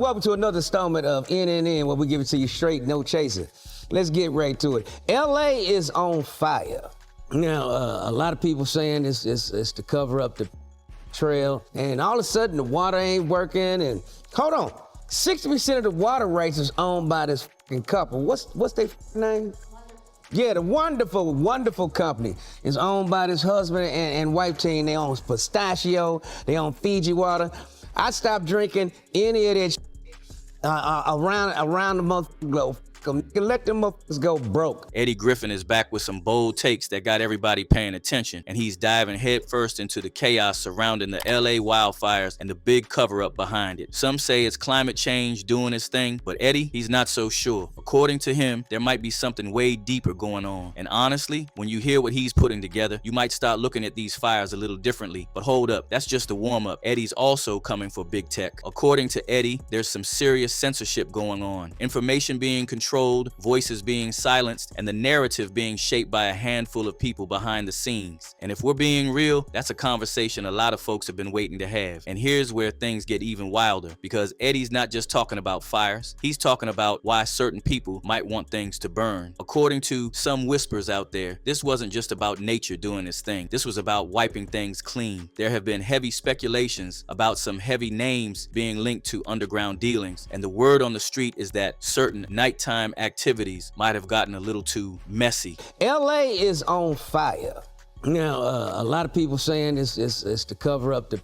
Welcome to another installment of NNN, where we give it to you straight, no chaser. Let's get right to it. LA is on fire. Now, a lot of people saying it's to cover up the trail, and all of a sudden the water ain't working. And hold on, 60% of the water rights is owned by this fucking couple. What's their name? Yeah, the wonderful company is owned by this husband and wife team. They own pistachio, they own Fiji water. I stopped drinking any of that around the motherfucking globe. Let them motherfuckers go broke. Eddie Griffin is back with some bold takes that got everybody paying attention, and he's diving headfirst into the chaos surrounding the LA wildfires and the big cover-up behind it. Some say it's climate change doing its thing, but Eddie, he's not so sure. According to him, there might be something way deeper going on. And honestly, when you hear what he's putting together, you might start looking at these fires a little differently. But hold up, that's just a warm-up. Eddie's also coming for big tech. According to Eddie, there's some serious censorship going on. Information being controlled, voices being silenced, and the narrative being shaped by a handful of people behind the scenes. And if we're being real, that's a conversation a lot of folks have been waiting to have. And here's where things get even wilder, because Eddie's not just talking about fires, he's talking about why certain people might want things to burn. According to some whispers out there, this wasn't just about nature doing its thing. This was about wiping things clean. There have been heavy speculations about some heavy names being linked to underground dealings, and the word on the street is that certain nighttime activities might have gotten a little too messy. LA is on fire. Now, a lot of people saying it's to cover up the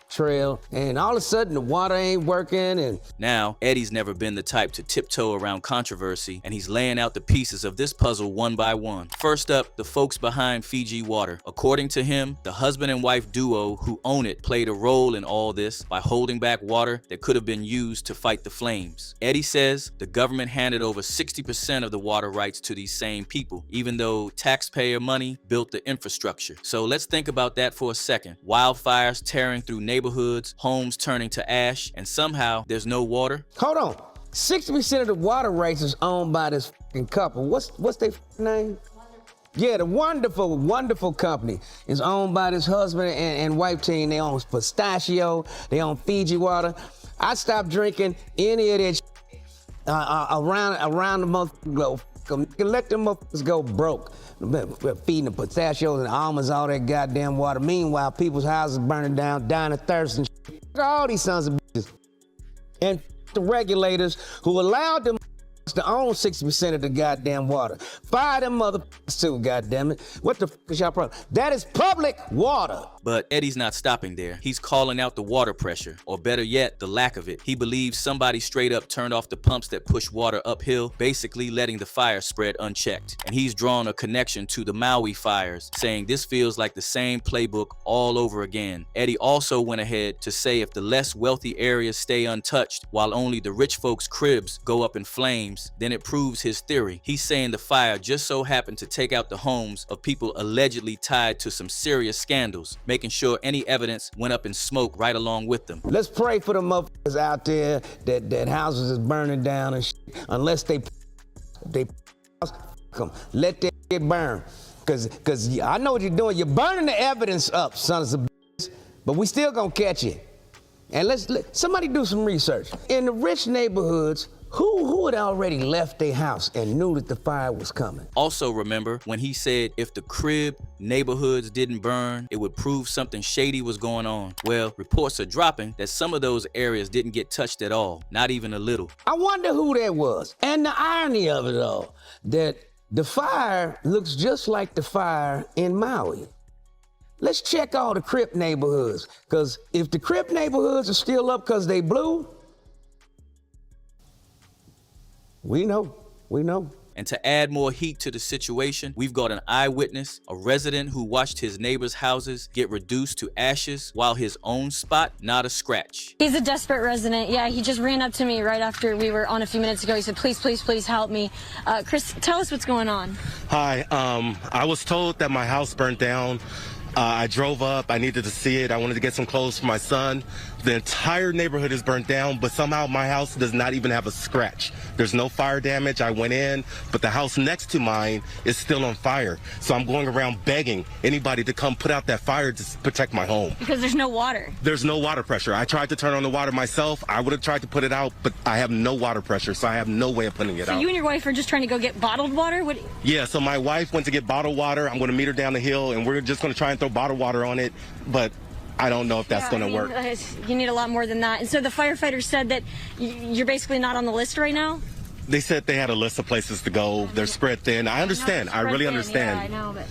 trail, and all of a sudden the water ain't working. And now Eddie's never been the type to tiptoe around controversy, and he's laying out the pieces of this puzzle one by one. First up, the folks behind Fiji Water. According to him, the husband and wife duo who own it played a role in all this by holding back water that could have been used to fight the flames. Eddie says the government handed over 60% of the water rights to these same people, even though taxpayer money built the infrastructure. So let's think about that for a second. Wildfires tearing through neighborhoods, homes turning to ash, and somehow there's no water. Hold on, 60% of the water rights is owned by this fucking couple. What's their name? Yeah, the wonderful company is owned by this husband and wife team. They own pistachio, they own Fiji water. I stopped drinking any of that around the motherfucking globe. Let them motherfuckers go broke. Feeding the pistachios and almonds, all that goddamn water. Meanwhile, people's houses burning down, dying of thirst and shit. All these sons of bitches. And the regulators who allowed them to own 60% of the goddamn water. Fire them motherfuckers too, goddammit. What the fuck is y'all problem? That is public water. But Eddie's not stopping there. He's calling out the water pressure, or better yet, the lack of it. He believes somebody straight up turned off the pumps that push water uphill, basically letting the fire spread unchecked. And he's drawn a connection to the Maui fires, saying this feels like the same playbook all over again. Eddie also went ahead to say if the less wealthy areas stay untouched, while only the rich folks' cribs go up in flames, then it proves his theory. He's saying the fire just so happened to take out the homes of people allegedly tied to some serious scandals, making sure any evidence went up in smoke right along with them. Let's pray for the motherfuckers out there that houses is burning down and shit. Unless they let that shit burn. Cause I know what you're doing. You're burning the evidence up, sons of bitches, but we still gonna catch it. And let somebody do some research. In the rich neighborhoods, who had already left their house and knew that the fire was coming? Also remember when he said if the crib neighborhoods didn't burn, it would prove something shady was going on. Well, reports are dropping that some of those areas didn't get touched at all, not even a little. I wonder who that was. And the irony of it all, that the fire looks just like the fire in Maui. Let's check all the Crip neighborhoods, because if the Crip neighborhoods are still up because they blew, we know. And to add more heat to the situation, we've got an eyewitness, a resident who watched his neighbors' houses get reduced to ashes while his own spot, not a scratch. He's a desperate resident. Yeah, he just ran up to me right after we were on a few minutes ago. He said, please, please, please help me. Chris, tell us what's going on. Hi, I was told that my house burnt down. I drove up, I needed to see it. I wanted to get some clothes for my son The entire neighborhood is burnt down, but somehow my house does not even have a scratch. There's no fire damage. I went in, but the house next to mine is still on fire. So I'm going around begging anybody to come put out that fire to protect my home. Because there's no water. There's no water pressure. I tried to turn on the water myself. I would have tried to put it out, but I have no water pressure, so I have no way of putting it out. So you and your wife are just trying to go get bottled water? Yeah, so my wife went to get bottled water. I'm going to meet her down the hill, and we're just going to try and throw bottled water on it, but I don't know if that's going to work. You need a lot more than that. And so the firefighters said that you're basically not on the list right now? They said they had a list of places to go. They're spread thin. I understand. I really understand. Yeah, I know, but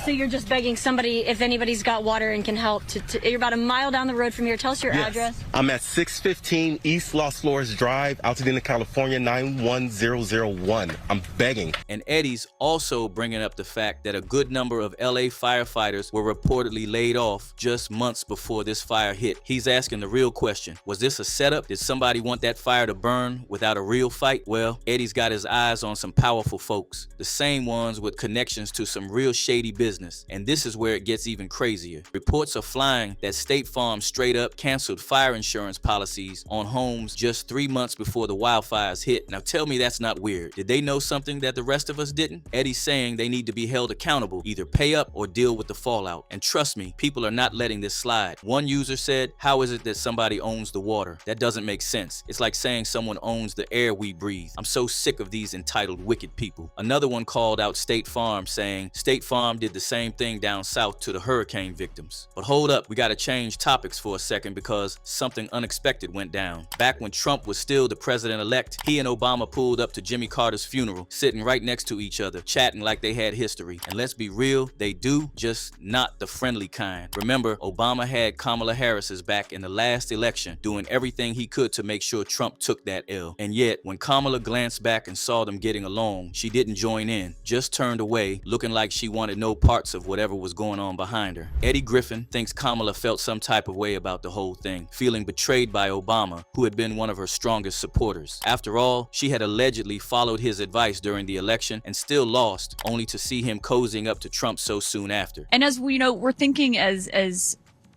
so you're just begging somebody, if anybody's got water and can help, you're about a mile down the road from here. Tell us your address. I'm at 615 East Los Flores Drive, Altadena, California, 91001. I'm begging. And Eddie's also bringing up the fact that a good number of LA firefighters were reportedly laid off just months before this fire hit. He's asking the real question. Was this a setup? Did somebody want that fire to burn without a real fight? Well, Eddie's got his eyes on some powerful folks, the same ones with connections to some real shady business. And this is where it gets even crazier. Reports are flying that State Farm straight up canceled fire insurance policies on homes just 3 months before the wildfires hit. Now tell me that's not weird. Did they know something that the rest of us didn't? Eddie's saying they need to be held accountable, either pay up or deal with the fallout. And trust me, people are not letting this slide. One user said, "How is it that somebody owns the water? That doesn't make sense. It's like saying someone owns the air we breathe. I'm so sick of these entitled wicked people." Another one called out State Farm, saying State Farm did the same thing down south to the hurricane victims. But hold up, we gotta change topics for a second because something unexpected went down. Back when Trump was still the president-elect, he and Obama pulled up to Jimmy Carter's funeral, sitting right next to each other, chatting like they had history. And let's be real, they do, just not the friendly kind. Remember, Obama had Kamala Harris's back in the last election, doing everything he could to make sure Trump took that L. And yet, when Kamala glanced back and saw them getting along, she didn't join in, just turned away, looking like she wanted no parts of whatever was going on behind her. Eddie Griffin thinks Kamala felt some type of way about the whole thing, feeling betrayed by Obama, who had been one of her strongest supporters. After all, she had allegedly followed his advice during the election and still lost, only to see him cozying up to Trump so soon after. And as we know, we're thinking as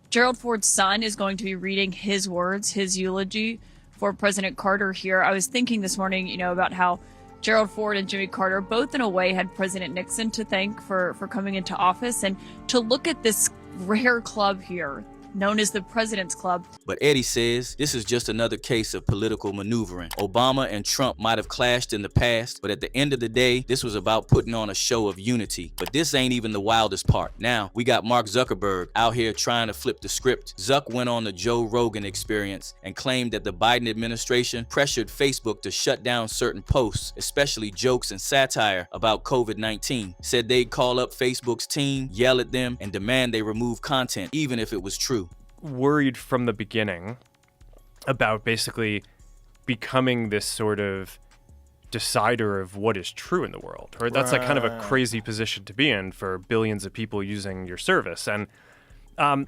Gerald Ford's son is going to be reading his words, his eulogy for President Carter here. I was thinking this morning, about how Gerald Ford and Jimmy Carter both in a way had President Nixon to thank for coming into office, and to look at this rare club here known as the President's Club. But Eddie says this is just another case of political maneuvering. Obama and Trump might have clashed in the past, but at the end of the day, this was about putting on a show of unity. But this ain't even the wildest part. Now, we got Mark Zuckerberg out here trying to flip the script. Zuck went on the Joe Rogan Experience and claimed that the Biden administration pressured Facebook to shut down certain posts, especially jokes and satire about COVID-19. Said they'd call up Facebook's team, yell at them, and demand they remove content, even if it was true. Worried from the beginning about basically becoming this sort of decider of what is true in the world, right? That's like kind of a crazy position to be in for billions of people using your service. And so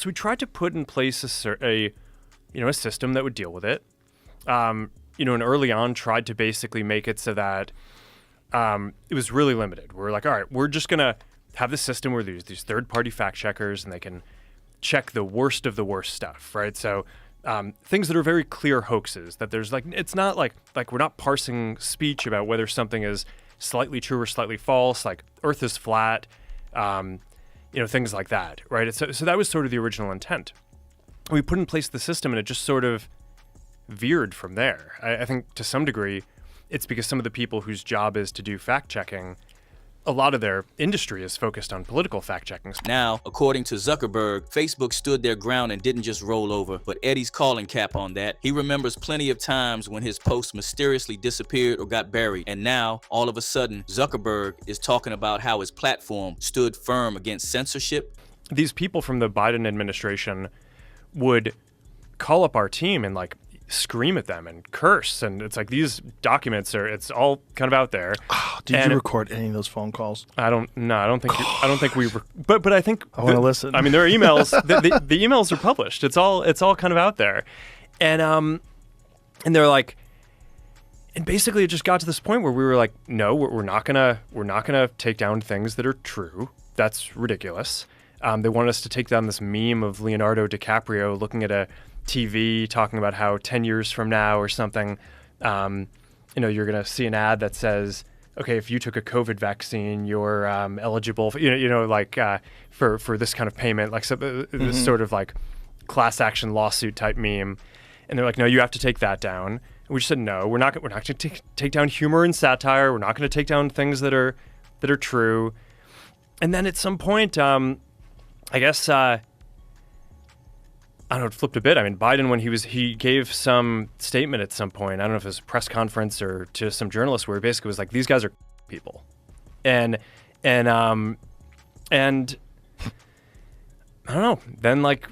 we tried to put in place a system that would deal with it. And early on tried to basically make it so that it was really limited. We're like, all right, we're just going to have this system where there's these third-party fact checkers and they can check the worst of the worst stuff, right? So things that are very clear hoaxes, that there's it's not like we're not parsing speech about whether something is slightly true or slightly false, like Earth is flat, things like that, right? So that was sort of the original intent. We put in place the system and it just sort of veered from there. I think to some degree, it's because some of the people whose job is to do fact checking, a lot of their industry is focused on political fact-checking. Now, according to Zuckerberg, Facebook stood their ground and didn't just roll over, but Eddie's calling cap on that. He remembers plenty of times when his posts mysteriously disappeared or got buried, and now, all of a sudden, Zuckerberg is talking about how his platform stood firm against censorship. These people from the Biden administration would call up our team and scream at them and curse, and it's like these documents it's all kind of out there. Did you record any of those phone calls? I don't think we but I think I want to listen. I mean, there are emails. the emails are published. It's all kind of out there, and they're like, and basically it just got to this point where we were like, no, we're not gonna take down things that are true. That's ridiculous. They wanted us to take down this meme of Leonardo DiCaprio looking at a TV talking about how 10 years from now or something, you're going to see an ad that says, okay, if you took a COVID vaccine, you're eligible for, for this kind of payment, like this sort of like class action lawsuit type meme. And they're like, no, you have to take that down. And we just said, no, we're not going to take down humor and satire. We're not going to take down things that are true. And then at some point, I guess, I don't know, it flipped a bit. I mean, Biden, when he gave some statement at some point, I don't know if it was a press conference or to some journalists, where he basically was like, these guys are people. And I don't know, then like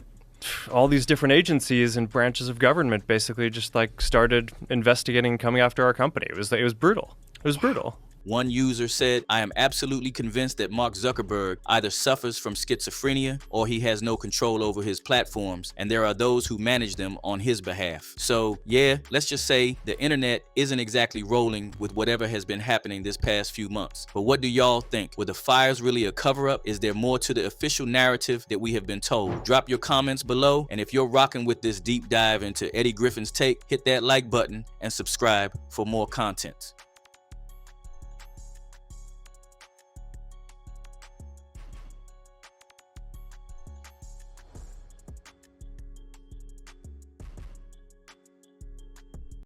all these different agencies and branches of government basically just like started investigating, coming after our company. It was brutal. It was brutal. One user said, I am absolutely convinced that Mark Zuckerberg either suffers from schizophrenia or he has no control over his platforms, and there are those who manage them on his behalf. So yeah, let's just say the internet isn't exactly rolling with whatever has been happening this past few months. But what do y'all think? Were the fires really a cover-up? Is there more to the official narrative that we have been told? Drop your comments below, and if you're rocking with this deep dive into Eddie Griffin's take, hit that like button and subscribe for more content.